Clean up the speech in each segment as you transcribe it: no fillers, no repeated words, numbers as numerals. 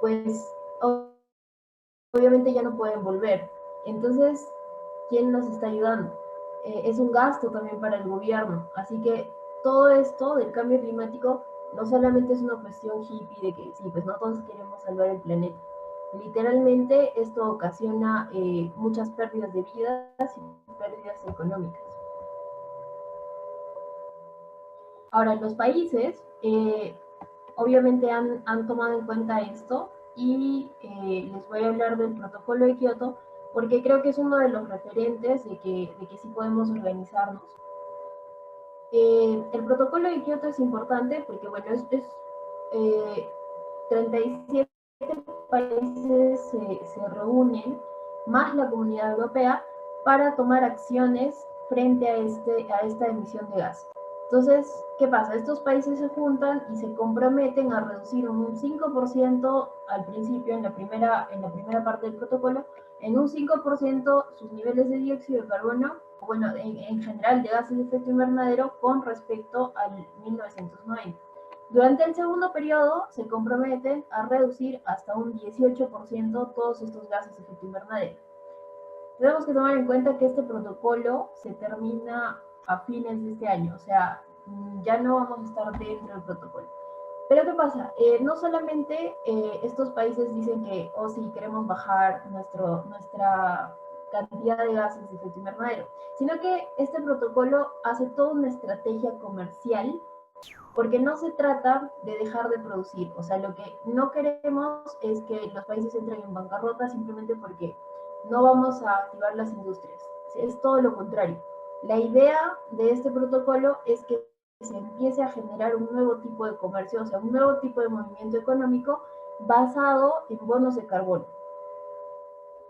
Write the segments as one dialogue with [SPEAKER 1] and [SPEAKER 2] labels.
[SPEAKER 1] pues obviamente ya no pueden volver. Entonces, ¿quién nos está ayudando? Es un gasto también para el gobierno. Así que todo esto del cambio climático no solamente es una cuestión hippie de que sí, pues no todos queremos salvar el planeta. Literalmente esto ocasiona muchas pérdidas de vidas y pérdidas económicas. Ahora, los países obviamente han tomado en cuenta esto y les voy a hablar del protocolo de Kioto porque creo que es uno de los referentes de que sí podemos organizarnos. El protocolo de Kioto es importante porque, bueno, es 37 países se reúnen, más la Comunidad Europea, para tomar acciones frente a esta emisión de gas. Entonces, ¿qué pasa? Estos países se juntan y se comprometen a reducir un 5% al principio, en la primera parte del protocolo, en un 5% sus niveles de dióxido de carbono, bueno, en general de gases de efecto invernadero con respecto al 1990. Durante el segundo periodo se comprometen a reducir hasta un 18% todos estos gases de efecto invernadero. Tenemos que tomar en cuenta que este protocolo se termina a fines de este año, o sea, ya no vamos a estar dentro del protocolo. Pero ¿qué pasa? No solamente estos países dicen que, oh sí, queremos bajar nuestra cantidad de gases de efecto invernadero, sino que este protocolo hace toda una estrategia comercial porque no se trata de dejar de producir, o sea, lo que no queremos es que los países entren en bancarrota simplemente porque no vamos a activar las industrias, es todo lo contrario. La idea de este protocolo es que se empiece a generar un nuevo tipo de comercio, o sea, un nuevo tipo de movimiento económico basado en bonos de carbono.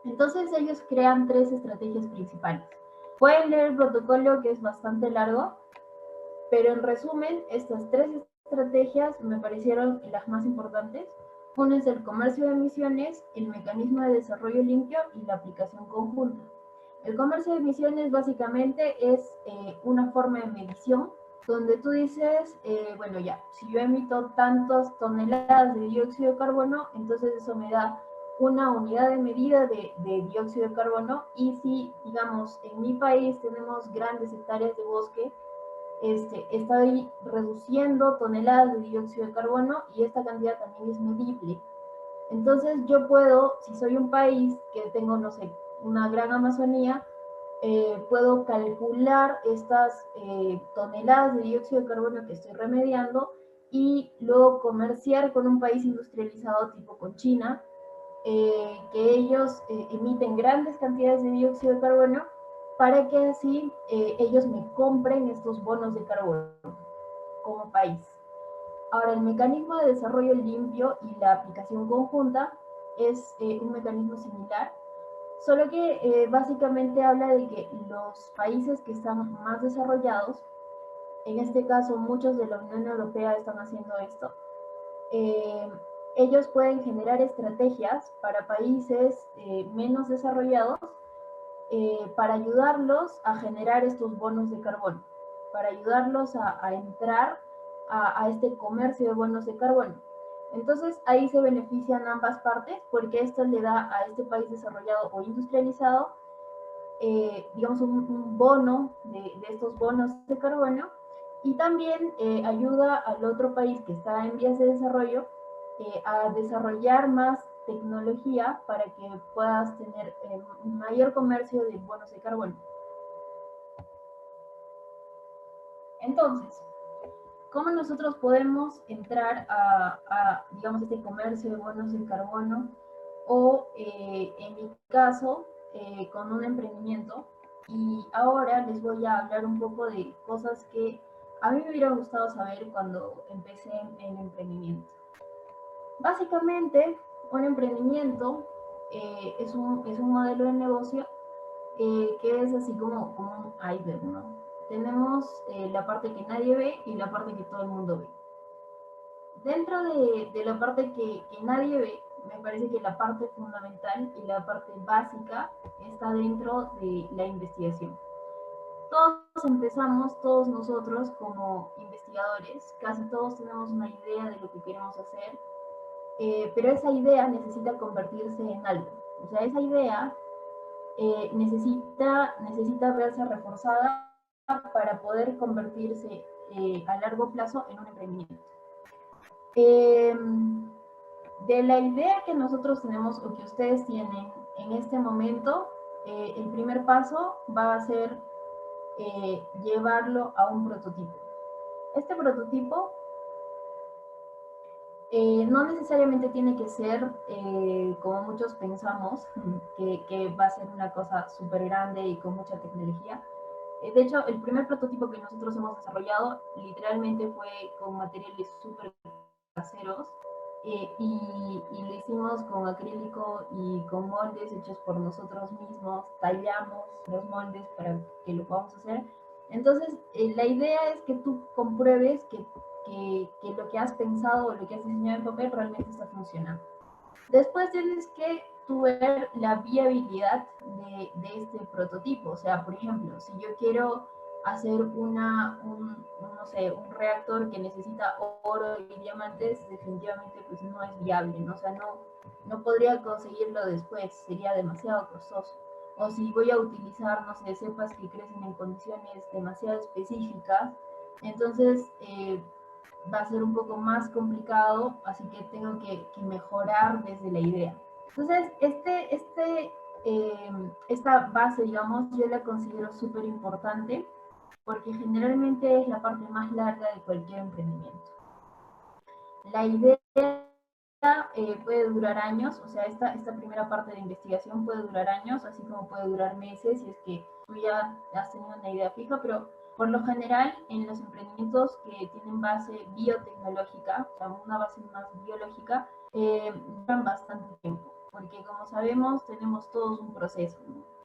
[SPEAKER 1] Entonces ellos crean tres estrategias principales. Pueden leer el protocolo, que es bastante largo, pero en resumen, estas tres estrategias me parecieron las más importantes. Uno es el comercio de emisiones, el mecanismo de desarrollo limpio y la aplicación conjunta. El comercio de emisiones básicamente es una forma de medición donde tú dices, bueno, ya, si yo emito tantas toneladas de dióxido de carbono, entonces eso me da una unidad de medida de dióxido de carbono y si, digamos, en mi país tenemos grandes hectáreas de bosque, estoy reduciendo toneladas de dióxido de carbono y esta cantidad también es medible. Entonces yo puedo, si soy un país que tengo, no sé, una gran Amazonía, puedo calcular estas toneladas de dióxido de carbono que estoy remediando y luego comerciar con un país industrializado tipo con China, que ellos emiten grandes cantidades de dióxido de carbono para que así ellos me compren estos bonos de carbono como país. Ahora, el mecanismo de desarrollo limpio y la aplicación conjunta es un mecanismo similar, solo que básicamente habla de que los países que están más desarrollados, en este caso muchos de la Unión Europea están haciendo esto, eh, ellos pueden generar estrategias para países menos desarrollados para ayudarlos a generar estos bonos de carbono, para ayudarlos a entrar a este comercio de bonos de carbono. Entonces ahí se benefician ambas partes porque esto le da a este país desarrollado o industrializado, digamos, un bono de estos bonos de carbono y también ayuda al otro país que está en vías de desarrollo a desarrollar más tecnología para que puedas tener mayor comercio de bonos de carbono. Entonces, ¿cómo nosotros podemos entrar digamos, este comercio de bonos de carbono? O, en mi caso, con un emprendimiento. Y ahora les voy a hablar un poco de cosas que a mí me hubiera gustado saber cuando empecé en emprendimiento. Básicamente, un emprendimiento es un modelo de negocio que es así como un iceberg, ¿no? Tenemos la parte que nadie ve y la parte que todo el mundo ve. Dentro de la parte que nadie ve, me parece que la parte fundamental y la parte básica está dentro de la investigación. Todos empezamos, todos nosotros como investigadores, casi todos tenemos una idea de lo que queremos hacer, pero esa idea necesita convertirse en algo. O sea, esa idea necesita verse reforzada para poder convertirse a largo plazo en un emprendimiento. De la idea que nosotros tenemos o que ustedes tienen en este momento, el primer paso va a ser llevarlo a un prototipo. Este prototipo no necesariamente tiene que ser, como muchos pensamos, que va a ser una cosa súper grande y con mucha tecnología. De hecho, el primer prototipo que nosotros hemos desarrollado literalmente fue con materiales súper caseros, y lo hicimos con acrílico y con moldes hechos por nosotros mismos. Tallamos los moldes para que lo podamos hacer. Entonces, la idea es que tú compruebes que lo que has pensado o lo que has diseñado en papel realmente está funcionando. Después tienes que tú ver la viabilidad de este prototipo. O sea, por ejemplo, si yo quiero hacer no sé, un reactor que necesita oro y diamantes, definitivamente pues no es viable, ¿no? O sea, no podría conseguirlo después, sería demasiado costoso. O si voy a utilizar, no sé, cepas que crecen en condiciones demasiado específicas, entonces va a ser un poco más complicado, así que tengo que mejorar desde la idea. Entonces, esta base, digamos, yo la considero súper importante porque generalmente es la parte más larga de cualquier emprendimiento. La idea puede durar años, o sea, esta primera parte de investigación puede durar años, así como puede durar meses, si es que tú ya has tenido una idea fija, pero por lo general en los emprendimientos que tienen base biotecnológica, o sea, una base más biológica, duran bastante tiempo, porque como sabemos tenemos todos un proceso, ¿no?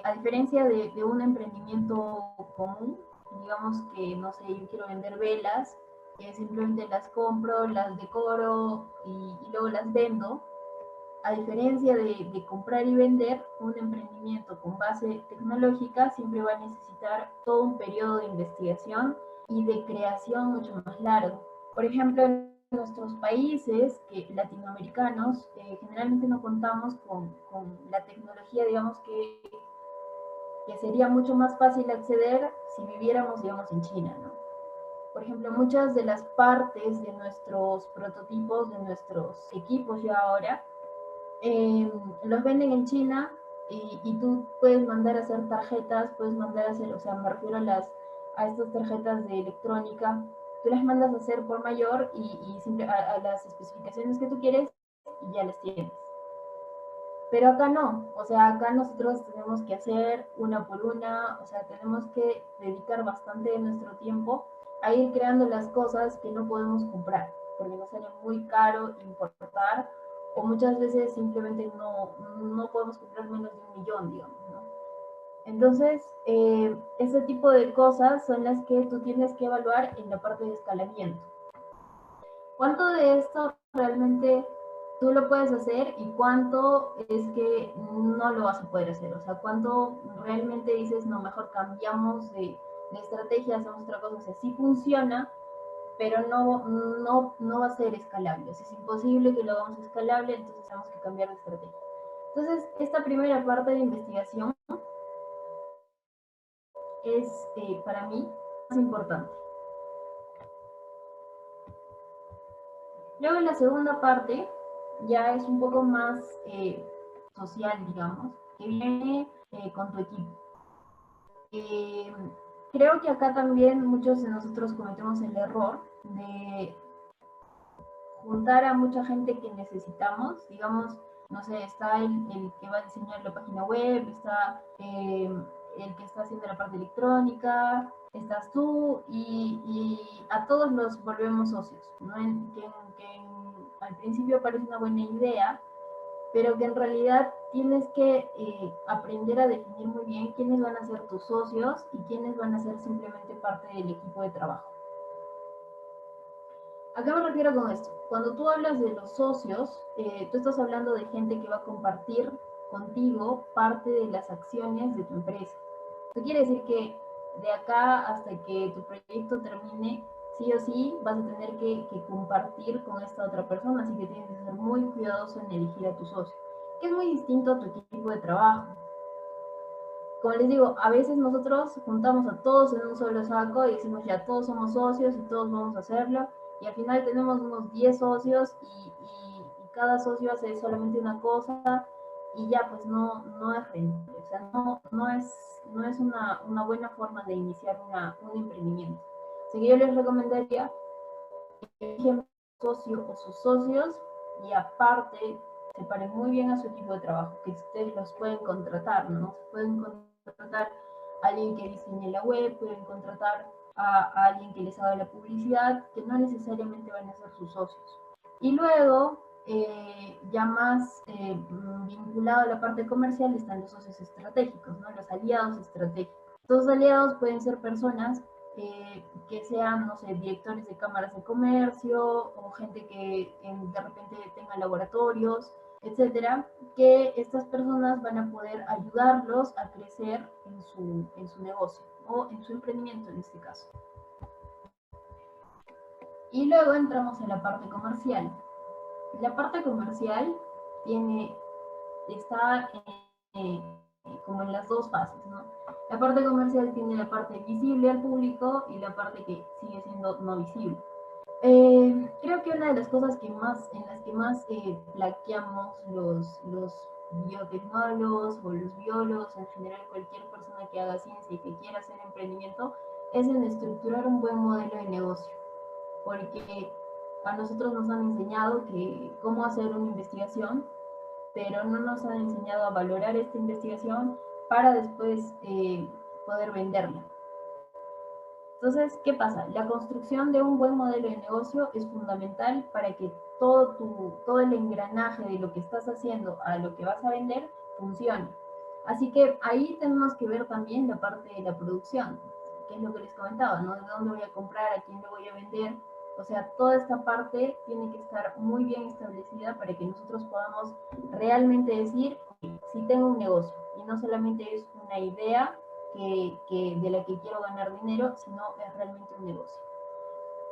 [SPEAKER 1] A diferencia de un emprendimiento común, digamos que, no sé, yo quiero vender velas, simplemente las compro, las decoro y luego las vendo. A diferencia de comprar y vender, un emprendimiento con base tecnológica siempre va a necesitar todo un periodo de investigación y de creación mucho más largo. Por ejemplo, en nuestros países latinoamericanos, generalmente no contamos con la tecnología, digamos, que sería mucho más fácil acceder si viviéramos, digamos, en China, ¿no? Por ejemplo, muchas de las partes de nuestros prototipos, de nuestros equipos ya ahora, los venden en China y tú puedes mandar a hacer tarjetas, puedes mandar a hacer, o sea, me refiero a estas tarjetas de electrónica, tú las mandas a hacer por mayor y a las especificaciones que tú quieres y ya las tienes. Pero acá no, o sea, acá nosotros tenemos que hacer una por una, o sea, tenemos que dedicar bastante de nuestro tiempo a ir creando las cosas que no podemos comprar, porque nos sale muy caro importar, o muchas veces simplemente no podemos comprar menos de 1 millón, digamos, ¿no? Entonces, ese tipo de cosas son las que tú tienes que evaluar en la parte de escalamiento. ¿Cuánto de esto realmente tú lo puedes hacer y cuánto es que no lo vas a poder hacer? O sea, cuánto realmente dices, no, mejor cambiamos de estrategia, hacemos otra cosa. O sea, sí funciona, pero no va a ser escalable. O sea, es imposible que lo hagamos escalable, entonces tenemos que cambiar de estrategia. Entonces, esta primera parte de investigación es para mí más importante. Luego la segunda parte ya es un poco más social, digamos, que viene con tu equipo. Eh, Creo que acá también muchos de nosotros cometemos el error de juntar a mucha gente que necesitamos, digamos, no sé, está el que va a diseñar la página web, está el que está haciendo la parte electrónica, estás tú y a todos los volvemos socios, ¿no? Al principio parece una buena idea, pero que en realidad tienes que aprender a definir muy bien quiénes van a ser tus socios y quiénes van a ser simplemente parte del equipo de trabajo. ¿A qué me refiero con esto? Cuando tú hablas de los socios, tú estás hablando de gente que va a compartir contigo parte de las acciones de tu empresa. Esto quiere decir que de acá hasta que tu proyecto termine, sí o sí vas a tener que compartir con esta otra persona, así que tienes que ser muy cuidadoso en elegir a tu socio, que es muy distinto a tu equipo de trabajo. Como les digo, a veces nosotros juntamos a todos en un solo saco y decimos ya todos somos socios y todos vamos a hacerlo, y al final tenemos unos 10 socios y cada socio hace solamente una cosa y ya pues no es rentable, o sea, no es una buena forma de iniciar un emprendimiento. Así que yo les recomendaría que elijan socio o sus socios y aparte separen muy bien a su equipo de trabajo, que ustedes los pueden contratar, ¿no? Pueden contratar a alguien que diseñe la web, pueden contratar a alguien que les haga la publicidad, que no necesariamente van a ser sus socios. Y luego, ya más vinculado a la parte comercial, están los socios estratégicos, ¿no? Los aliados estratégicos. Estos aliados pueden ser personas que sean, no sé, directores de cámaras de comercio o gente que de repente tenga laboratorios, etcétera, que estas personas van a poder ayudarlos a crecer en su negocio o en su emprendimiento en este caso. Y luego entramos en la parte comercial. La parte comercial está como en las dos fases, ¿no? La parte comercial tiene la parte visible al público y la parte que sigue siendo no visible. Creo que una de las cosas en las que más plaqueamos los biotecnólogos o los biólogos, en general cualquier persona que haga ciencia y que quiera hacer emprendimiento, es en estructurar un buen modelo de negocio. Porque a nosotros nos han enseñado cómo hacer una investigación, pero no nos han enseñado a valorar esta investigación para después poder venderla. Entonces, ¿qué pasa? La construcción de un buen modelo de negocio es fundamental para que todo el engranaje de lo que estás haciendo a lo que vas a vender funcione. Así que ahí tenemos que ver también la parte de la producción, que es lo que les comentaba, ¿no? De dónde voy a comprar, a quién lo voy a vender. O sea, toda esta parte tiene que estar muy bien establecida para que nosotros podamos realmente decir, sí tengo un negocio, y no solamente es una idea de la que quiero ganar dinero, sino es realmente un negocio.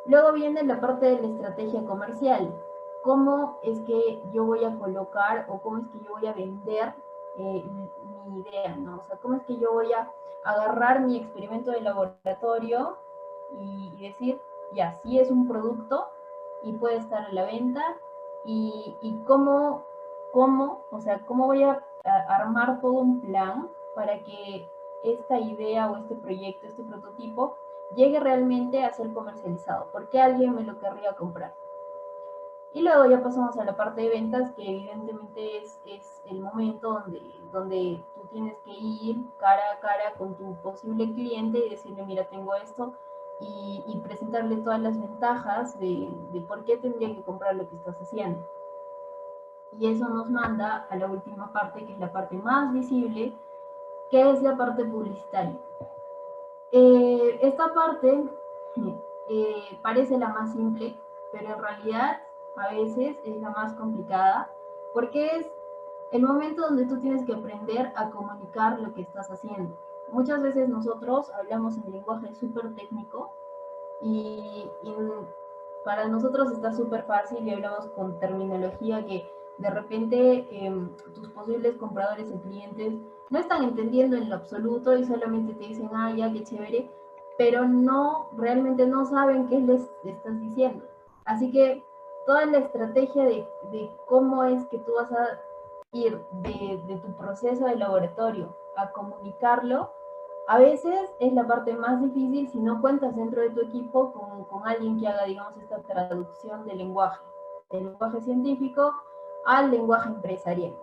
[SPEAKER 1] Luego viene la parte de la estrategia comercial. ¿Cómo es que yo voy a colocar o cómo es que yo voy a vender mi idea, ¿no? O sea, ¿cómo es que yo voy a agarrar mi experimento de laboratorio y decir, ya, sí es un producto y puede estar a la venta y o sea, cómo voy a armar todo un plan para que esta idea o este proyecto, este prototipo, llegue realmente a ser comercializado? ¿Por qué alguien me lo querría comprar? Y luego ya pasamos a la parte de ventas, que evidentemente es el momento donde tú tienes que ir cara a cara con tu posible cliente y decirle, mira, tengo esto, y presentarle todas las ventajas de por qué tendría que comprar lo que estás haciendo. Y eso nos manda a la última parte, que es la parte más visible, que es la parte publicitaria. Esta parte parece la más simple, pero en realidad a veces es la más complicada, porque es el momento donde tú tienes que aprender a comunicar lo que estás haciendo. Muchas veces nosotros hablamos en lenguaje súper técnico y para nosotros está súper fácil y hablamos con terminología que de repente tus posibles compradores o clientes no están entendiendo en lo absoluto y solamente te dicen, ah, ya, qué chévere, pero realmente no saben qué les estás diciendo. Así que toda la estrategia de cómo es que tú vas a ir de tu proceso de laboratorio a comunicarlo, a veces es la parte más difícil si no cuentas dentro de tu equipo con alguien que haga, digamos, esta traducción del lenguaje científico al lenguaje empresarial.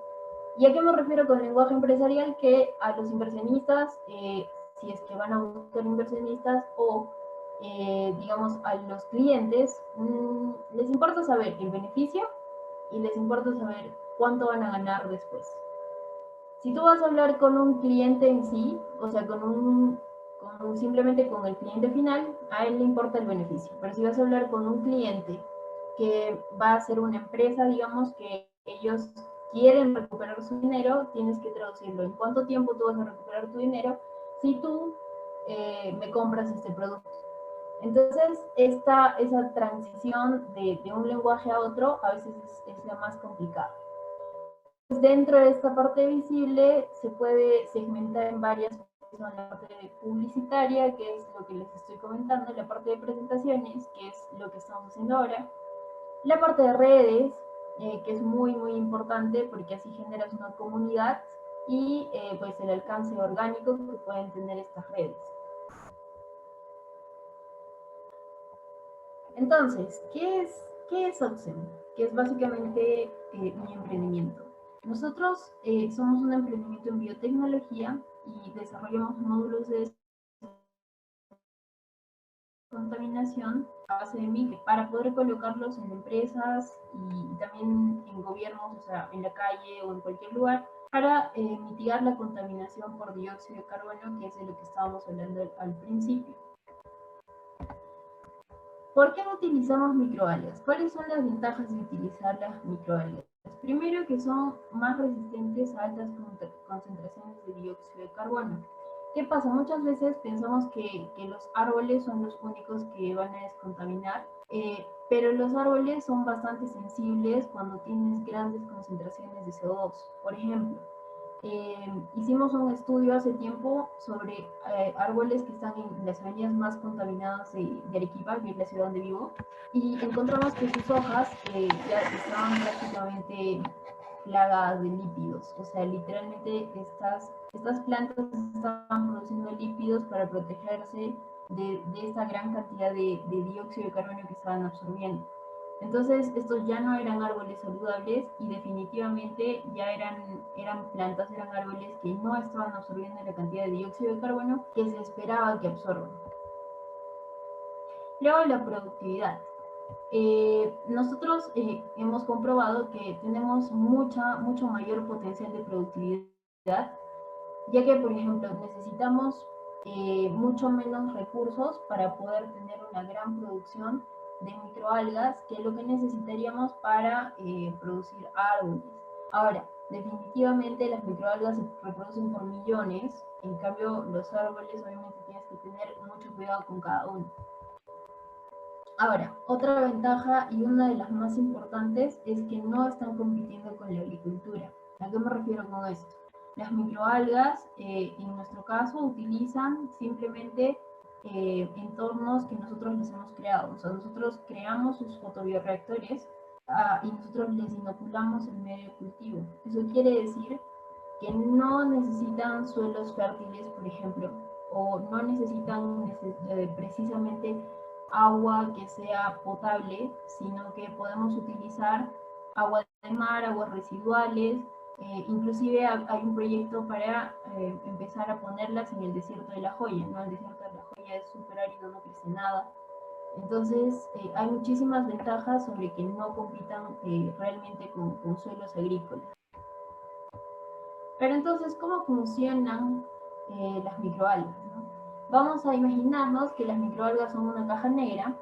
[SPEAKER 1] ¿Y a qué me refiero con lenguaje empresarial? Que a los inversionistas, si es que van a buscar inversionistas o, digamos, a los clientes, les importa saber el beneficio y les importa saber cuánto van a ganar después. Si tú vas a hablar con un cliente en sí, o sea, simplemente con el cliente final, a él le importa el beneficio. Pero si vas a hablar con un cliente que va a ser una empresa, digamos, que ellos quieren recuperar su dinero, tienes que traducirlo. ¿En cuánto tiempo tú vas a recuperar tu dinero si tú me compras este producto? Entonces, esa transición de un lenguaje a otro a veces es la más complicada. Dentro de esta parte visible se puede segmentar en varias, que son la parte publicitaria, que es lo que les estoy comentando, la parte de presentaciones, que es lo que estamos haciendo ahora, la parte de redes, que es muy, muy importante porque así generas una comunidad y pues el alcance orgánico que pueden tener estas redes. Entonces, qué es Oxen? Que es básicamente mi emprendimiento. Nosotros somos un emprendimiento en biotecnología y desarrollamos módulos de contaminación a base de micro para poder colocarlos en empresas y también en gobiernos, o sea, en la calle o en cualquier lugar, para mitigar la contaminación por dióxido de carbono, que es de lo que estábamos hablando al principio. ¿Por qué no utilizamos microalgas? ¿Cuáles son las ventajas de utilizar las microalgas? Primero, que son más resistentes a altas concentraciones de dióxido de carbono. ¿Qué pasa? Muchas veces pensamos que los árboles son los únicos que van a descontaminar, pero los árboles son bastante sensibles cuando tienes grandes concentraciones de CO2. Por ejemplo, hicimos un estudio hace tiempo sobre árboles que están en las avenidas más contaminadas de Arequipa, que es la ciudad donde vivo, y encontramos que sus hojas ya estaban prácticamente plagadas de lípidos. O sea, literalmente estas plantas estaban produciendo lípidos para protegerse de esta gran cantidad de dióxido de carbono que estaban absorbiendo. Entonces, estos ya no eran árboles saludables y definitivamente ya eran plantas, eran árboles que no estaban absorbiendo la cantidad de dióxido de carbono que se esperaba que absorban. Luego, la productividad. Nosotros hemos comprobado que tenemos mucho mayor potencial de productividad, ya que, por ejemplo, necesitamos mucho menos recursos para poder tener una gran producción de microalgas, que es lo que necesitaríamos para producir árboles. Ahora, definitivamente las microalgas se reproducen por millones, en cambio los árboles obviamente tienes que tener mucho cuidado con cada uno. Ahora, otra ventaja y una de las más importantes es que no están compitiendo con la agricultura. ¿A qué me refiero con esto? Las microalgas, en nuestro caso, utilizan simplemente entornos que nosotros les hemos creado. O sea, nosotros creamos sus fotobioreactores y nosotros les inoculamos el medio de cultivo. Eso quiere decir que no necesitan suelos fértiles, por ejemplo, o no necesitan precisamente agua que sea potable, sino que podemos utilizar agua de mar, aguas residuales, inclusive hay un proyecto para empezar a ponerlas en el desierto de La Joya, ¿no? El desierto de La Joya es súper árido, no crece nada. Entonces, hay muchísimas ventajas sobre que no compitan realmente con suelos agrícolas. Pero entonces, ¿cómo funcionan las microalgas? ¿No? Vamos a imaginarnos que las microalgas son una caja negra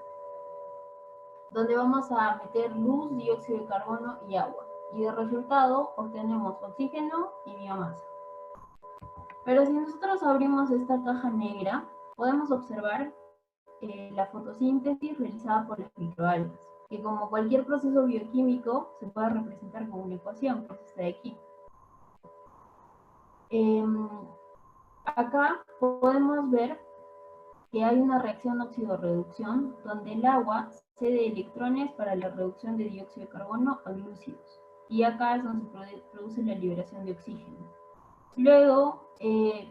[SPEAKER 1] donde vamos a meter luz, dióxido de carbono y agua. Y de resultado obtenemos oxígeno y biomasa. Pero si nosotros abrimos esta caja negra, podemos observar la fotosíntesis realizada por las microalgas, que como cualquier proceso bioquímico se puede representar con una ecuación, que es esta de aquí. Acá podemos ver que hay una reacción óxido-reducción donde el agua cede electrones para la reducción de dióxido de carbono a glúcidos. Y acá es donde se produce la liberación de oxígeno. Luego,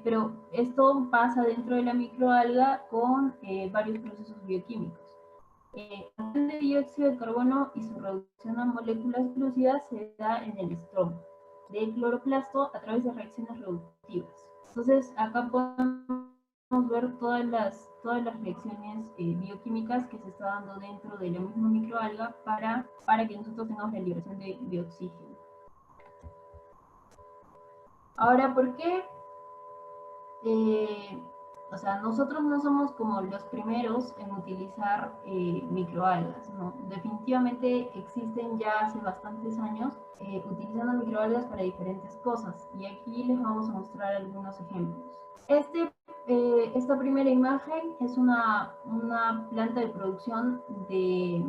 [SPEAKER 1] pero esto pasa dentro de la microalga con varios procesos bioquímicos. El dióxido de carbono y su reducción a moléculas glúcidas se da en el estroma del cloroplasto a través de reacciones reductivas. Entonces, acá podemos ver todas las reacciones bioquímicas que se está dando dentro de la misma microalga para que nosotros tengamos la liberación de oxígeno. Ahora, ¿por qué O sea, nosotros no somos como los primeros en utilizar microalgas, ¿no? Definitivamente existen ya hace bastantes años utilizando microalgas para diferentes cosas, y aquí les vamos a mostrar algunos ejemplos. Esta primera imagen es una planta de producción de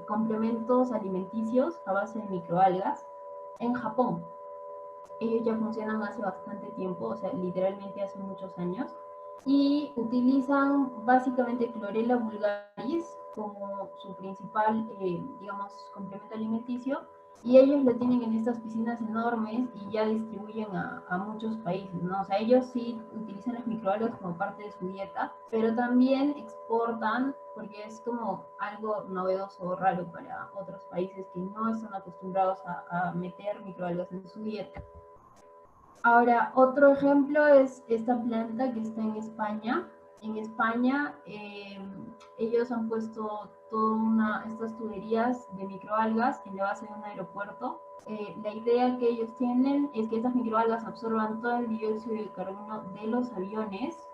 [SPEAKER 1] complementos alimenticios a base de microalgas en Japón. Ellos ya funcionan hace bastante tiempo, o sea, literalmente hace muchos años, y utilizan básicamente Chlorella vulgaris como su principal, digamos, complemento alimenticio, y ellos lo tienen en estas piscinas enormes y ya distribuyen a muchos países, ¿no? O sea, ellos sí utilizan las microalgas como parte de su dieta, pero también exportan, porque es como algo novedoso o raro para otros países que no están acostumbrados a meter microalgas en su dieta. Ahora, otro ejemplo es esta planta que está en España. En España, ellos han puesto estas tuberías de microalgas en la base de un aeropuerto. La idea que ellos tienen es que estas microalgas absorban todo el dióxido de carbono de los aviones,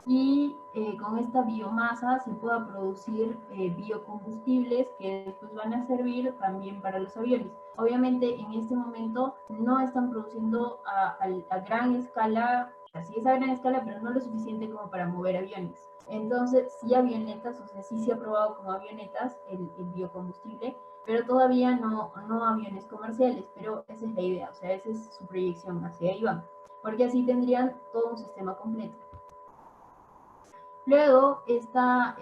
[SPEAKER 1] y con esta biomasa se pueda producir biocombustibles que después van a servir también para los aviones. Obviamente en este momento no están produciendo a gran escala, así es a gran escala, pero no lo suficiente como para mover aviones. Entonces, sí avionetas, o sea, sí se ha probado como avionetas el biocombustible, pero todavía no aviones comerciales, pero esa es la idea, o sea, esa es su proyección, hacia ahí van, porque así tendrían todo un sistema completo. Luego, estas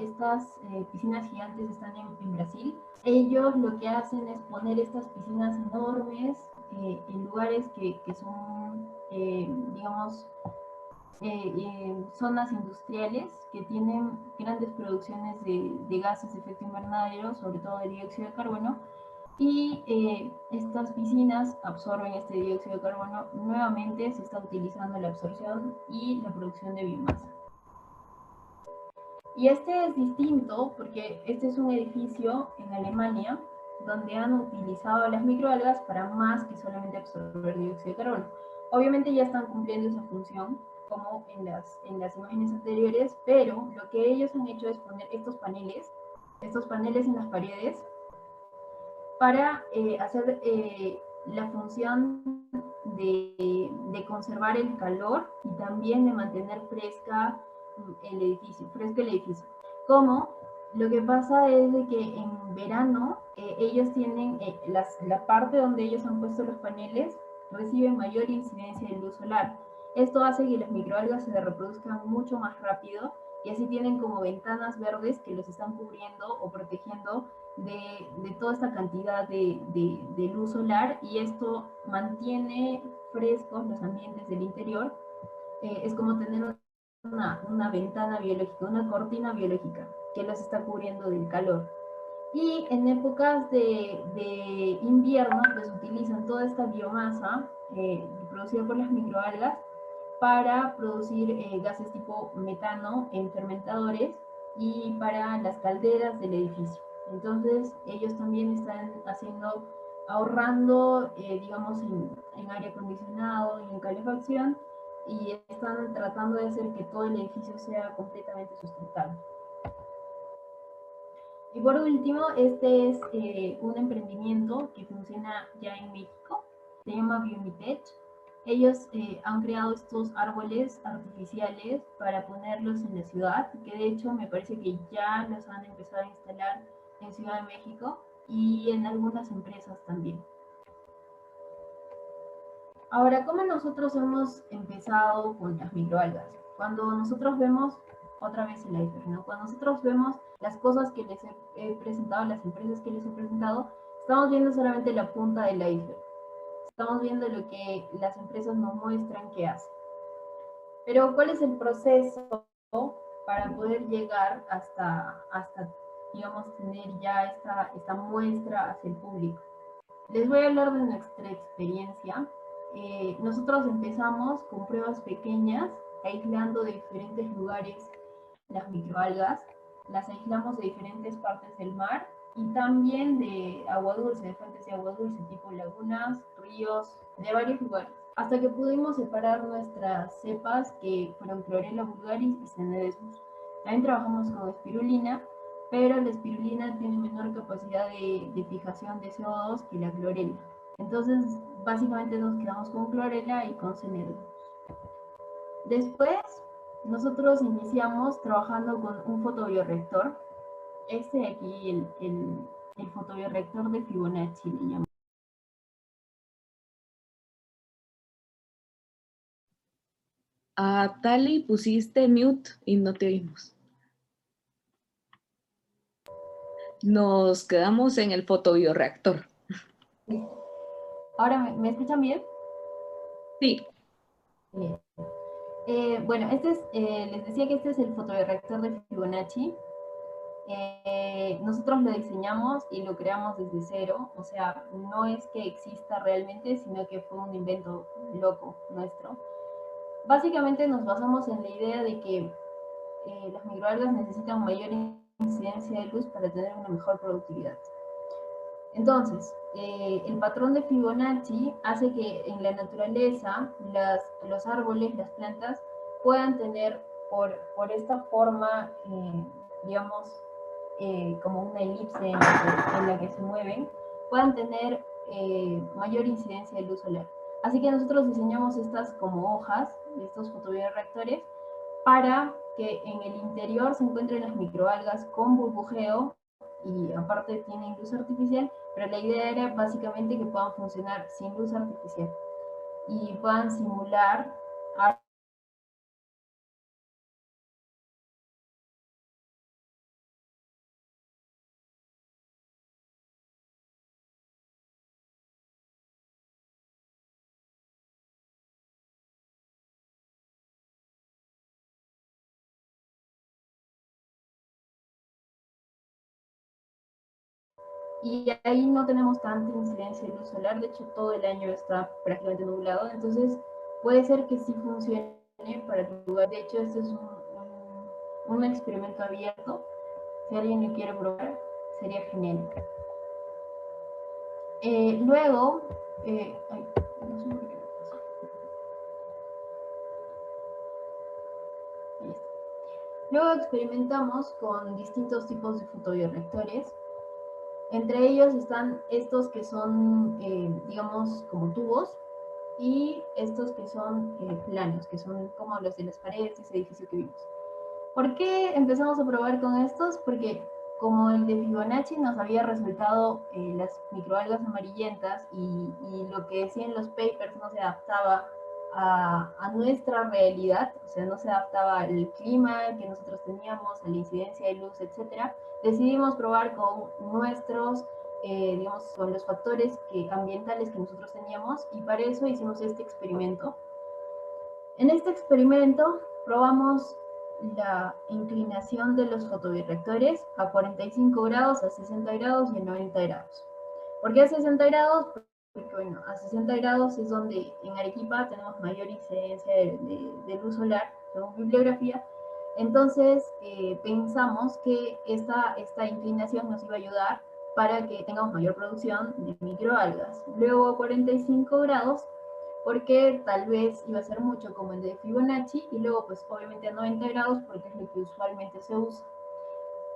[SPEAKER 1] piscinas gigantes están en Brasil. Ellos lo que hacen es poner estas piscinas enormes en lugares que son, digamos, zonas industriales que tienen grandes producciones de gases de efecto invernadero, sobre todo de dióxido de carbono, y estas piscinas absorben este dióxido de carbono. Nuevamente se está utilizando la absorción y la producción de biomasa. Y este es distinto porque este es un edificio en Alemania donde han utilizado las microalgas para más que solamente absorber dióxido de carbono. Obviamente ya están cumpliendo esa función como en las imágenes anteriores, pero lo que ellos han hecho es poner estos paneles en las paredes para hacer la función de conservar el calor y también de mantener fresco el edificio. Como lo que pasa es de que en verano ellos tienen la parte donde ellos han puesto los paneles reciben mayor incidencia de luz solar. Esto hace que las microalgas se reproduzcan mucho más rápido y así tienen como ventanas verdes que los están cubriendo o protegiendo de toda esta cantidad de luz solar, y esto mantiene frescos los ambientes del interior. Es como tener una ventana biológica, una cortina biológica que los está cubriendo del calor. Y en épocas de invierno, pues utilizan toda esta biomasa producida por las microalgas para producir gases tipo metano en fermentadores y para las calderas del edificio. Entonces, ellos también están ahorrando, digamos, en aire acondicionado y en calefacción, y están tratando de hacer que todo el edificio sea completamente sustentable. Y por último, este es un emprendimiento que funciona ya en México, se llama Biomitech. Ellos han creado estos árboles artificiales para ponerlos en la ciudad, que de hecho me parece que ya los han empezado a instalar en Ciudad de México y en algunas empresas también. Ahora, ¿cómo nosotros hemos empezado con las microalgas? Cuando nosotros vemos, otra vez el iceberg, ¿no? Cuando nosotros vemos las cosas que les he presentado, las empresas que les he presentado, estamos viendo solamente la punta del iceberg. Estamos viendo lo que las empresas nos muestran que hacen. Pero, ¿cuál es el proceso para poder llegar hasta digamos, tener ya esta muestra hacia el público? Les voy a hablar de nuestra experiencia. Nosotros empezamos con pruebas pequeñas, aislando de diferentes lugares las microalgas. Las aislamos de diferentes partes del mar y también de agua dulce, de fuentes de agua dulce, tipo lagunas, ríos, de varios lugares. hasta que pudimos separar nuestras cepas que fueron Chlorella vulgaris y Cnidesmus. También trabajamos con espirulina, pero la espirulina tiene menor capacidad de fijación de CO2 que la clorela. Entonces, básicamente nos quedamos con clorela y con Cnidesmus. Después, nosotros iniciamos trabajando con un fotobioreactor. Este de aquí, el fotobioreactor de Fibonacci le llamo.
[SPEAKER 2] A Tali pusiste mute y no te oímos. Nos quedamos en el fotobioreactor.
[SPEAKER 1] ¿Ahora me escuchan bien?
[SPEAKER 2] Sí.
[SPEAKER 1] Bien. Bueno, les decía que este es el fotobioreactor de Fibonacci. Nosotros lo diseñamos y lo creamos desde cero, o sea, no es que exista realmente, sino que fue un invento loco nuestro. Básicamente nos basamos en la idea de que las microalgas necesitan mayor incidencia de luz para tener una mejor productividad. Entonces, el patrón de Fibonacci hace que en la naturaleza los árboles, las plantas, puedan tener por esta forma, digamos, como una elipse en la que se mueven, puedan tener mayor incidencia de luz solar. Así que nosotros diseñamos estas como hojas, estos fotobioreactores, para que en el interior se encuentren las microalgas con burbujeo y aparte tienen luz artificial, pero la idea era básicamente que puedan funcionar sin luz artificial y puedan simular y ahí no tenemos tanta incidencia de luz solar, de hecho todo el año está prácticamente nublado, entonces puede ser que sí funcione para el lugar. De hecho, este es un experimento abierto, si alguien lo quiere probar, sería genial. Luego, ay, no sé por qué me pasó. Ahí está. Luego experimentamos con distintos tipos de fotobioreactores. Entre ellos están estos que son, digamos, como tubos, y estos que son planos, que son como los de las paredes de ese edificio que vimos. ¿Por qué empezamos a probar con estos? Porque como el de Fibonacci nos había resultado las microalgas amarillentas y lo que decían los papers no se adaptaba a nuestra realidad, o sea, no se adaptaba al clima que nosotros teníamos, a la incidencia de luz, etc., decidimos probar con nuestros, digamos, con los factores ambientales que nosotros teníamos, y para eso hicimos este experimento. En este experimento probamos la inclinación de los fotobioreactores a 45 grados, a 60 grados y a 90 grados. ¿Por qué a 60 grados? Porque bueno, a 60 grados es donde en Arequipa tenemos mayor incidencia de luz solar, según bibliografía. Entonces pensamos que esta inclinación nos iba a ayudar para que tengamos mayor producción de microalgas. Luego a 45 grados, porque tal vez iba a ser mucho como el de Fibonacci, y luego pues obviamente a 90 grados porque es lo que usualmente se usa.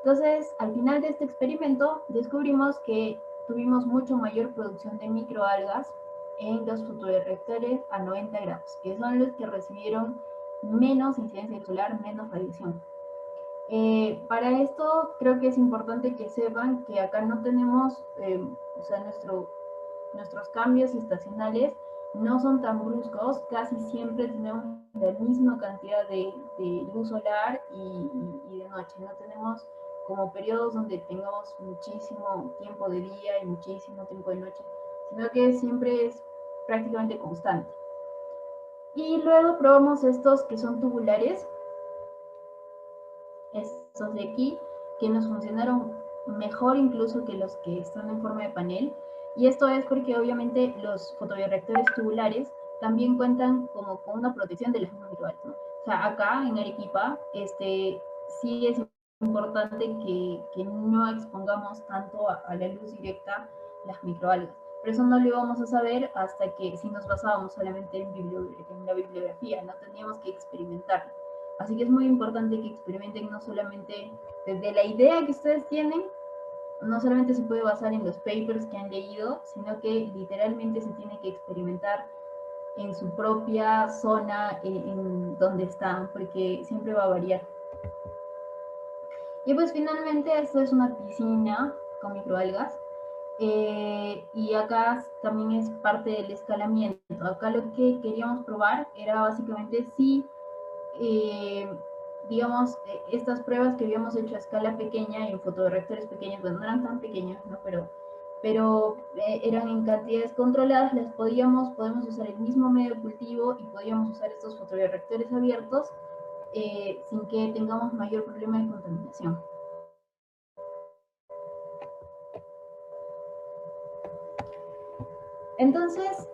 [SPEAKER 1] Entonces, al final de este experimento descubrimos que tuvimos mucho mayor producción de microalgas en los fotobioreactores a 90 grados, que son los que recibieron menos incidencia solar, menos radiación. Para esto creo que es importante que sepan que acá no tenemos, o sea, nuestros cambios estacionales no son tan bruscos, casi siempre tenemos la misma cantidad de luz solar y de noche, no tenemos como periodos donde tengamos muchísimo tiempo de día y muchísimo tiempo de noche, sino que siempre es prácticamente constante. Y luego probamos estos que son tubulares, estos de aquí, que nos funcionaron mejor incluso que los que están en forma de panel. Y esto es porque obviamente los fotobioreactores tubulares también cuentan como con una protección de las microalgas, ¿no? O sea, acá en Arequipa, sí es importante que no expongamos tanto a la luz directa las microalgas. pero eso no lo íbamos a saber hasta que si nos basábamos solamente en la bibliografía, no teníamos que experimentar. Así que es muy importante que experimenten no solamente desde la idea que ustedes tienen, no solamente se puede basar en los papers que han leído, sino que literalmente se tiene que experimentar en su propia zona, en donde están, porque siempre va a variar. Y pues finalmente esto es una piscina con microalgas. Y acá también es parte del escalamiento. Acá lo que queríamos probar era básicamente si, digamos, estas pruebas que habíamos hecho a escala pequeña y en fotoreactores pequeños, bueno, no eran tan pequeños, ¿no? Pero eran en cantidades controladas, podemos usar el mismo medio de cultivo y podíamos usar estos fotoreactores abiertos sin que tengamos mayor problema de contaminación. Entonces,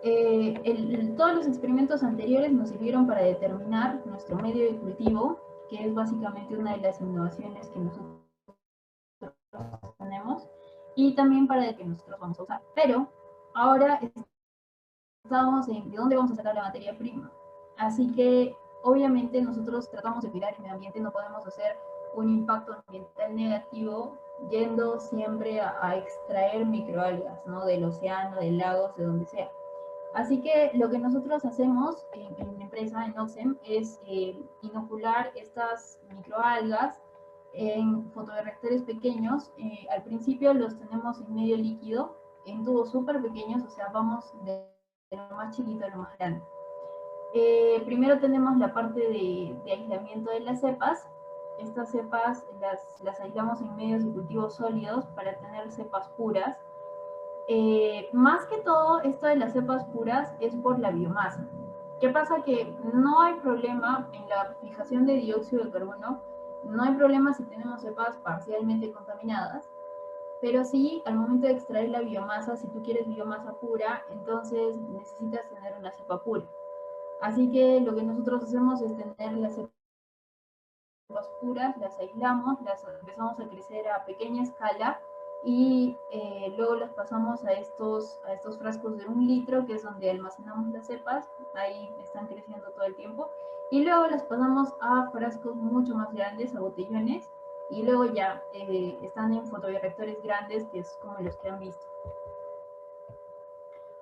[SPEAKER 1] todos los experimentos anteriores nos sirvieron para determinar nuestro medio de cultivo, que es básicamente una de las innovaciones que nosotros tenemos, y también para el que nosotros vamos a usar. Pero ahora estamos en de dónde vamos a sacar la materia prima. Así que, obviamente, nosotros tratamos de cuidar el medio ambiente, no podemos hacer un impacto ambiental negativo yendo siempre a extraer microalgas, ¿no? Del océano, de lagos, de donde sea. Así que lo que nosotros hacemos en la empresa, en Oxem, es inocular estas microalgas en fotoreactores pequeños. Al principio los tenemos en medio líquido, en tubos súper pequeños, o sea, vamos de lo más chiquito a lo más grande. Primero tenemos la parte de aislamiento de las cepas. Estas cepas las aislamos en medios de cultivo sólidos para tener cepas puras. Más que todo, esto de las cepas puras es por la biomasa. ¿Qué pasa? Que no hay problema en la fijación de dióxido de carbono, no hay problema si tenemos cepas parcialmente contaminadas, pero sí, al momento de extraer la biomasa, si tú quieres biomasa pura, entonces necesitas tener una cepa pura. Así que lo que nosotros hacemos es tener las cepas puras, las aislamos, las empezamos a crecer a pequeña escala y luego las pasamos a estos frascos de 1 litro, que es donde almacenamos las cepas, ahí están creciendo todo el tiempo, y luego las pasamos a frascos mucho más grandes, a botellones, y luego ya están en fotoreactores grandes, que es como los que han visto.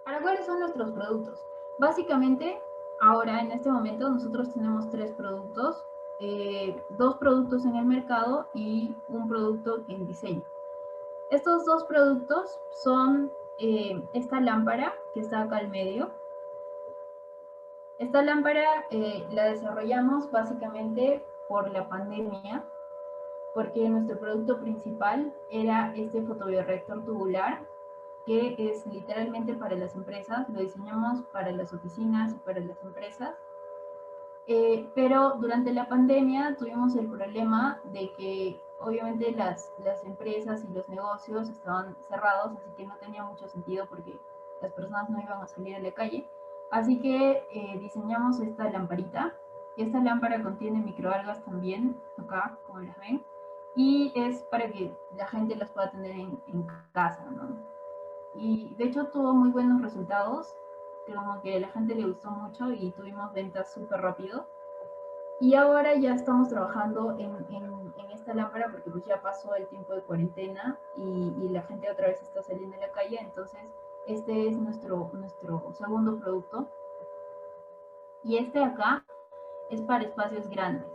[SPEAKER 1] Ahora, ¿cuáles son nuestros productos? Básicamente, ahora en este momento nosotros tenemos 3 productos, 2 productos en el mercado y un producto en diseño. Estos 2 productos son esta lámpara que está acá al medio. Esta lámpara la desarrollamos básicamente por la pandemia, porque nuestro producto principal era este fotobioreactor tubular, que es literalmente para las empresas, lo diseñamos para las oficinas y para las empresas. Pero durante la pandemia tuvimos el problema de que obviamente las empresas y los negocios estaban cerrados, así que no tenía mucho sentido porque las personas no iban a salir a la calle. Así que diseñamos esta lamparita. Esta lámpara contiene microalgas también, acá, como las ven, y es para que la gente las pueda tener en casa, ¿no? Y de hecho tuvo muy buenos resultados, como que a la gente le gustó mucho y tuvimos ventas súper rápido. Y ahora ya estamos trabajando en esta lámpara porque pues ya pasó el tiempo de cuarentena y la gente otra vez está saliendo a la calle, entonces este es nuestro segundo producto. Y este de acá es para espacios grandes.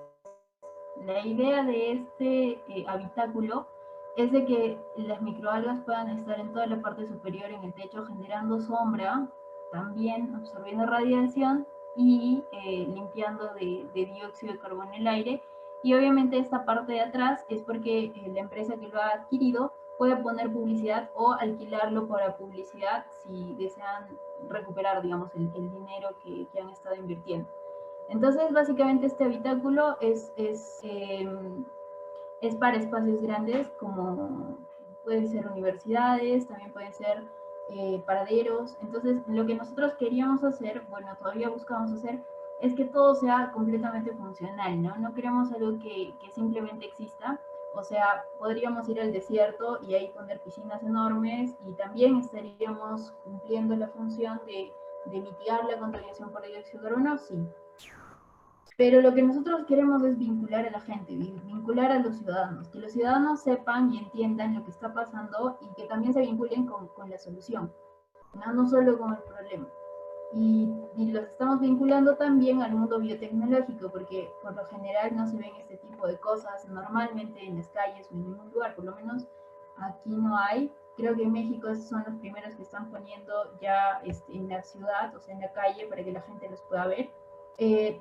[SPEAKER 1] La idea de este habitáculo es de que las microalgas puedan estar en toda la parte superior en el techo generando sombra, también absorbiendo radiación y limpiando de dióxido de carbono el aire. Y obviamente esta parte de atrás es porque la empresa que lo ha adquirido puede poner publicidad o alquilarlo para publicidad si desean recuperar, digamos, el dinero que han estado invirtiendo. Entonces, básicamente este habitáculo es para espacios grandes, como pueden ser universidades, también pueden ser paraderos. Entonces, lo que nosotros queríamos hacer, bueno, todavía buscamos hacer, es que todo sea completamente funcional, ¿no? No queremos algo que simplemente exista. O sea, podríamos ir al desierto y ahí poner piscinas enormes y también estaríamos cumpliendo la función de mitigar la contaminación por dióxido de carbono, sí. Pero lo que nosotros queremos es vincular a la gente, vincular a los ciudadanos, que los ciudadanos sepan y entiendan lo que está pasando y que también se vinculen con la solución, no solo con el problema. Y los estamos vinculando también al mundo biotecnológico, porque por lo general no se ven este tipo de cosas normalmente en las calles o en ningún lugar, por lo menos aquí no hay. Creo que en México son los primeros que están poniendo ya en la ciudad, o sea, en la calle, para que la gente los pueda ver.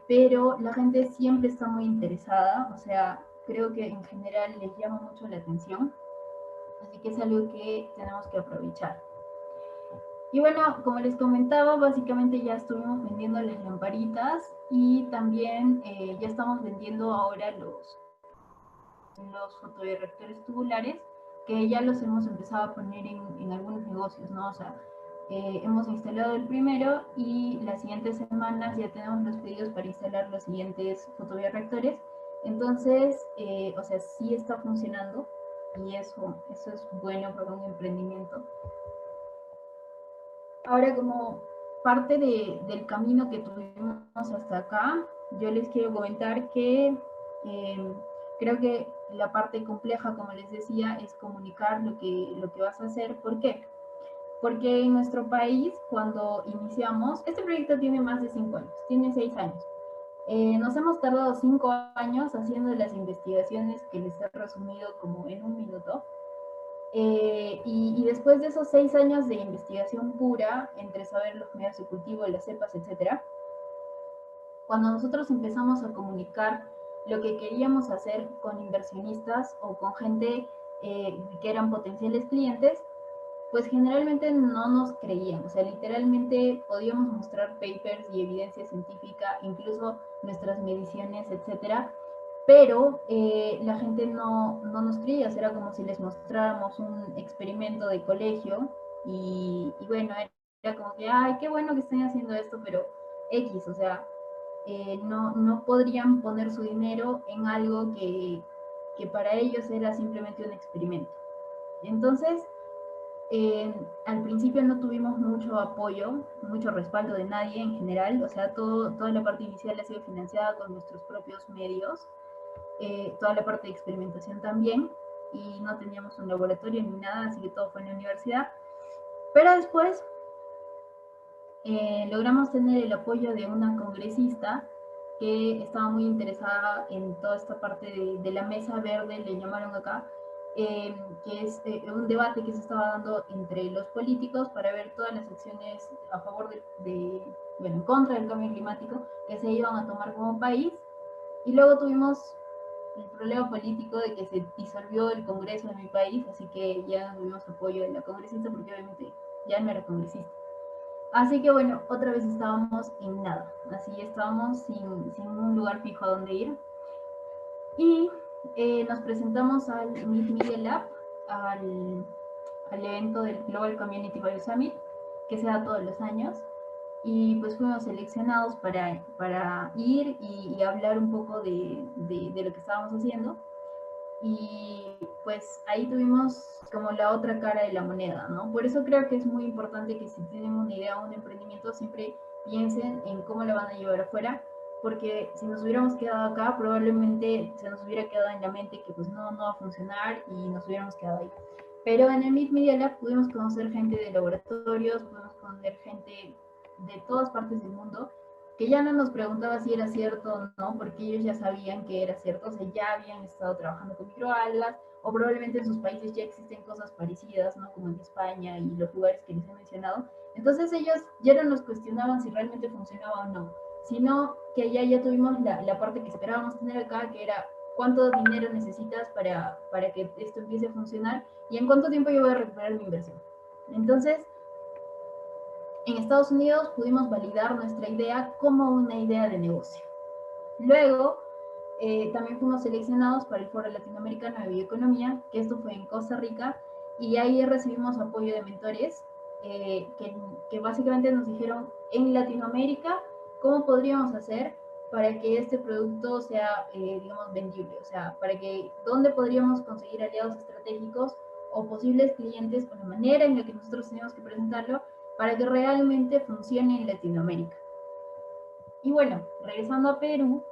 [SPEAKER 1] Pero la gente siempre está muy interesada, o sea, creo que en general les llama mucho la atención, así que es algo que tenemos que aprovechar. Y bueno, como les comentaba, básicamente ya estuvimos vendiendo las lamparitas y también ya estamos vendiendo ahora los fotoreactores tubulares, que ya los hemos empezado a poner en algunos negocios, ¿no? O sea, hemos instalado el primero y las siguientes semanas ya tenemos los pedidos para instalar los siguientes fotoreactores. Entonces, o sea, sí está funcionando y eso es bueno para un emprendimiento. Ahora, como parte del camino que tuvimos hasta acá, yo les quiero comentar que creo que la parte compleja, como les decía, es comunicar lo que vas a hacer. ¿Por qué? Porque en nuestro país, cuando iniciamos, este proyecto tiene más de 5 años, tiene 6 años. Nos hemos tardado 5 años haciendo las investigaciones que les he resumido como en un minuto. Y después de esos 6 años de investigación pura, entre saber los medios de cultivo, las cepas, etc., cuando nosotros empezamos a comunicar lo que queríamos hacer con inversionistas o con gente que eran potenciales clientes, pues generalmente no nos creían. O sea, literalmente podíamos mostrar papers y evidencia científica, incluso nuestras mediciones, etcétera, pero la gente no nos creía. O sea, era como si les mostráramos un experimento de colegio y bueno, era como que, ay, qué bueno que estén haciendo esto, pero X, o sea, no podrían poner su dinero en algo que para ellos era simplemente un experimento. Entonces, al principio no tuvimos mucho apoyo, mucho respaldo de nadie en general, o sea, toda la parte inicial ha sido financiada con nuestros propios medios, toda la parte de experimentación también, y no teníamos un laboratorio ni nada, así que todo fue en la universidad. Pero después logramos tener el apoyo de una congresista que estaba muy interesada en toda esta parte de la mesa verde, le llamaron acá, que es un debate que se estaba dando entre los políticos para ver todas las acciones a favor bueno, en contra del cambio climático que se iban a tomar como país. Y luego tuvimos el problema político de que se disolvió el Congreso de mi país, así que ya no tuvimos apoyo de la congresista porque obviamente ya no era congresista. Así que bueno, otra vez estábamos en nada, así estábamos sin un lugar fijo a donde ir. Y nos presentamos al Meet Media Lab, al evento del Global Community Bio Summit, que se da todos los años. Y pues fuimos seleccionados para ir y hablar un poco de lo que estábamos haciendo. Y pues ahí tuvimos como la otra cara de la moneda, ¿no? Por eso creo que es muy importante que si tienen una idea o un emprendimiento siempre piensen en cómo lo van a llevar afuera, porque si nos hubiéramos quedado acá probablemente se nos hubiera quedado en la mente que pues no va a funcionar y nos hubiéramos quedado ahí. Pero en el Meet Media Lab pudimos conocer gente de laboratorios, pudimos conocer gente de todas partes del mundo, que ya no nos preguntaba si era cierto o no, porque ellos ya sabían que era cierto, o sea, ya habían estado trabajando con microalgas, o probablemente en sus países ya existen cosas parecidas, ¿no? Como en España y los lugares que les he mencionado. Entonces ellos ya no nos cuestionaban si realmente funcionaba o no, sino que allá ya tuvimos la parte que esperábamos tener acá, que era cuánto dinero necesitas para que esto empiece a funcionar y en cuánto tiempo yo voy a recuperar mi inversión. Entonces, en Estados Unidos pudimos validar nuestra idea como una idea de negocio. Luego, también fuimos seleccionados para el Foro Latinoamericano de Bioeconomía, que esto fue en Costa Rica, y ahí recibimos apoyo de mentores que básicamente nos dijeron en Latinoamérica cómo podríamos hacer para que este producto sea, digamos, vendible? O sea, para que, ¿dónde podríamos conseguir aliados estratégicos o posibles clientes, o la manera en la que nosotros tenemos que presentarlo para que realmente funcione en Latinoamérica? Y bueno, regresando a Perú,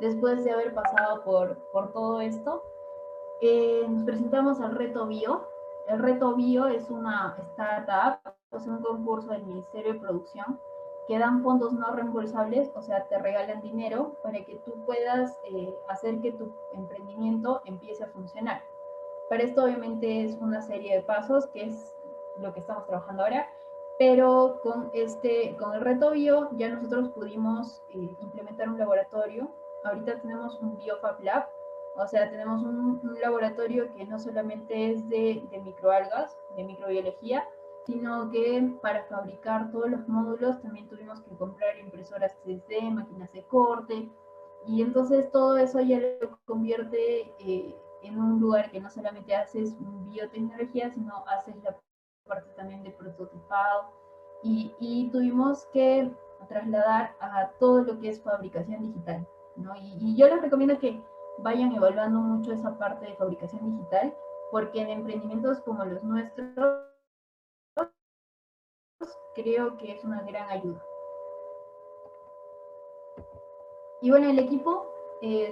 [SPEAKER 1] después de haber pasado por todo esto, nos presentamos al Reto Bio. El Reto Bio es una startup, es un concurso del Ministerio de Producción que dan fondos no reembolsables, o sea, te regalan dinero para que tú puedas hacer que tu emprendimiento empiece a funcionar. Para esto obviamente es una serie de pasos, que es lo que estamos trabajando ahora, pero con el Reto Bio ya nosotros pudimos implementar un laboratorio. Ahorita tenemos un BioFab Lab, o sea, tenemos un laboratorio que no solamente es de microalgas, de microbiología, sino que para fabricar todos los módulos también tuvimos que comprar impresoras 3D, máquinas de corte, y entonces todo eso ya lo convierte en un lugar que no solamente haces biotecnología, sino haces la parte también de prototipado, y tuvimos que trasladar a todo lo que es fabricación digital, ¿no? Y yo les recomiendo que vayan evaluando mucho esa parte de fabricación digital, porque en emprendimientos como los nuestros creo que es una gran ayuda. Y bueno, el equipo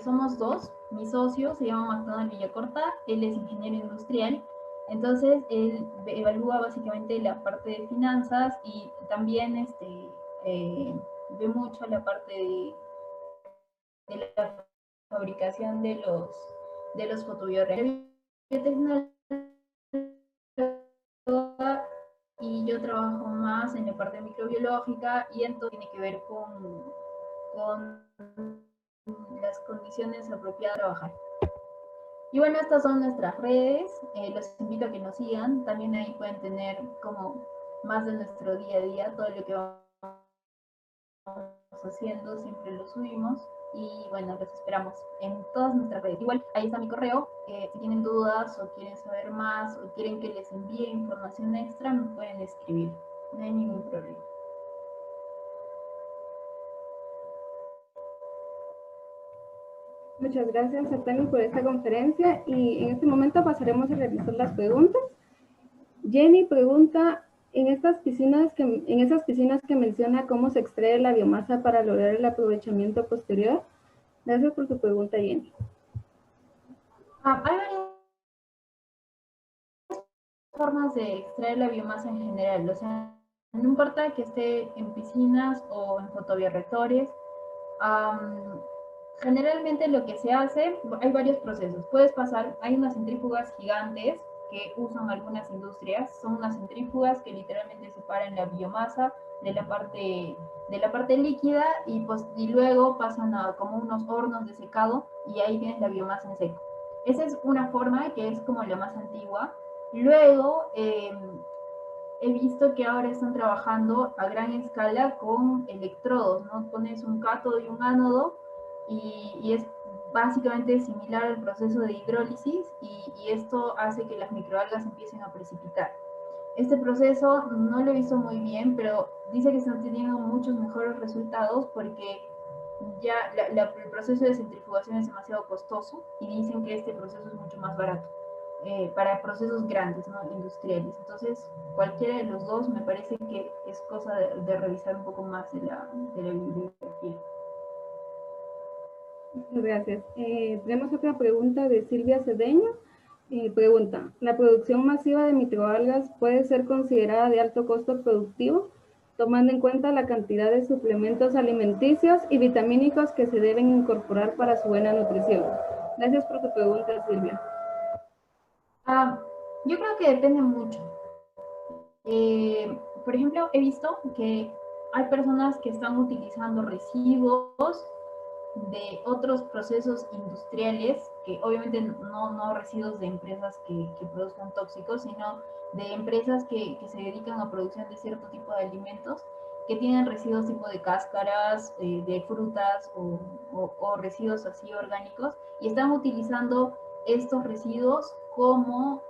[SPEAKER 1] somos dos. Mi socio se llama McDonald Villacorta, él es ingeniero industrial, entonces él evalúa básicamente la parte de finanzas y también ve mucho la parte de la fabricación de los fotobiorreactores y yo trabajo más en la parte microbiológica y entonces tiene que ver con las condiciones apropiadas de trabajar. Y bueno, estas son nuestras redes, los invito a que nos sigan, también ahí pueden tener como más de nuestro día a día, todo lo que vamos haciendo, siempre lo subimos, y bueno, los esperamos en todas nuestras redes. Igual, ahí está mi correo, si tienen dudas o quieren saber más o quieren que les envíe información extra, me pueden escribir, no hay ningún problema.
[SPEAKER 3] Muchas gracias, Artemio, por esta conferencia, y en este momento pasaremos a revisar las preguntas. Jenny pregunta, en esas piscinas que menciona cómo se extrae la biomasa para lograr el aprovechamiento posterior. Gracias por tu pregunta, Jenny.
[SPEAKER 1] Hay varias formas de extraer la biomasa en general, o sea, no importa que esté en piscinas o en fotobioreactores. Generalmente lo que se hace, hay varios procesos. Puedes pasar, hay unas centrífugas gigantes que usan algunas industrias, son unas centrífugas que literalmente separan la biomasa de la parte líquida y luego pasan a como unos hornos de secado y ahí tienes la biomasa en seco. Esa es una forma que es como la más antigua. Luego he visto que ahora están trabajando a gran escala con electrodos, ¿no? Pones un cátodo y un ánodo y es básicamente similar al proceso de hidrólisis y esto hace que las microalgas empiecen a precipitar. Este proceso no lo he visto muy bien, pero dice que están teniendo muchos mejores resultados porque ya el proceso de centrifugación es demasiado costoso y dicen que este proceso es mucho más barato para procesos grandes, ¿no? Industriales. Entonces, cualquiera de los dos me parece que es cosa de revisar un poco más de la bibliografía.
[SPEAKER 3] Muchas gracias. Tenemos otra pregunta de Silvia Cedeño. Pregunta, ¿la producción masiva de microalgas puede ser considerada de alto costo productivo, tomando en cuenta la cantidad de suplementos alimenticios y vitamínicos que se deben incorporar para su buena nutrición? Gracias por tu pregunta, Silvia.
[SPEAKER 1] Yo creo que depende mucho. Por ejemplo, he visto que hay personas que están utilizando residuos de otros procesos industriales, que obviamente no residuos de empresas que produzcan tóxicos, sino de empresas que se dedican a producción de cierto tipo de alimentos, que tienen residuos tipo de cáscaras, de frutas o residuos así orgánicos, y están utilizando estos residuos como,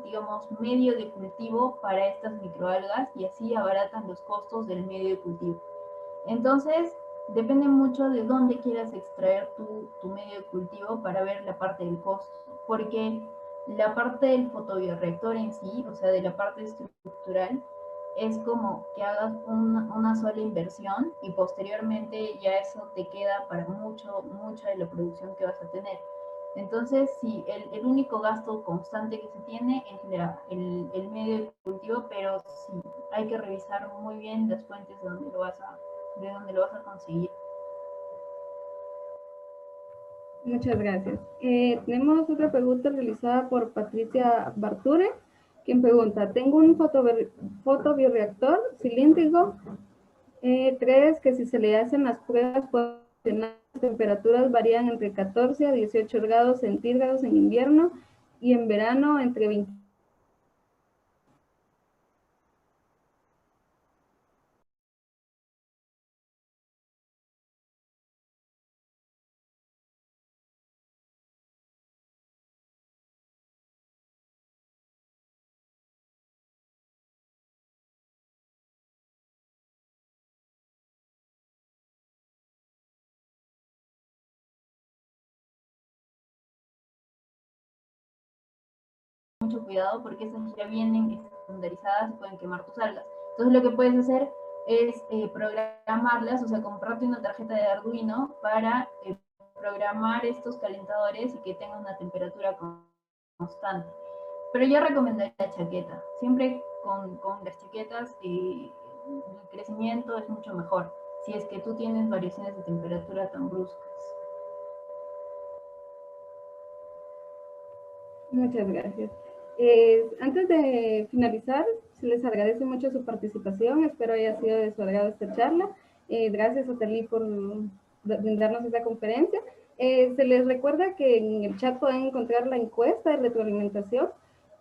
[SPEAKER 1] digamos, medio de cultivo para estas microalgas y así abaratan los costos del medio de cultivo. Entonces, depende mucho de dónde quieras extraer tu medio de cultivo para ver la parte del costo, porque la parte del fotobioreactor en sí, o sea, de la parte estructural, es como que hagas una sola inversión y posteriormente ya eso te queda para mucha de la producción que vas a tener. Entonces, sí, el único gasto constante que se tiene es el medio de cultivo, pero sí, hay que revisar muy bien las fuentes de donde lo vas a conseguir.
[SPEAKER 3] Muchas gracias. Tenemos otra pregunta realizada por Patricia Barture, quien pregunta, tengo un fotobioreactor cilíndrico, 3, que si se le hacen las pruebas, las temperaturas varían entre 14 a 18 grados centígrados en invierno y en verano entre 20.
[SPEAKER 1] Mucho cuidado porque esas ya vienen estandarizadas y pueden quemar tus algas. Entonces lo que puedes hacer es programarlas, o sea, comprarte una tarjeta de Arduino para programar estos calentadores y que tengan una temperatura constante. Pero yo recomendaría la chaqueta. Siempre con las chaquetas el crecimiento es mucho mejor, si es que tú tienes variaciones de temperatura tan bruscas.
[SPEAKER 3] Muchas gracias. Antes de finalizar, se les agradece mucho su participación. Espero haya sido de su agrado esta charla. Gracias, Oteli, por brindarnos esta conferencia. Se les recuerda que en el chat pueden encontrar la encuesta de retroalimentación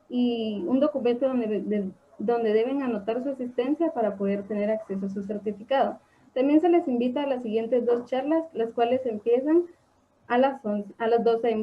[SPEAKER 3] y un documento donde deben anotar su asistencia para poder tener acceso a su certificado. También se les invita a las siguientes 2 charlas, las cuales empiezan a las 12.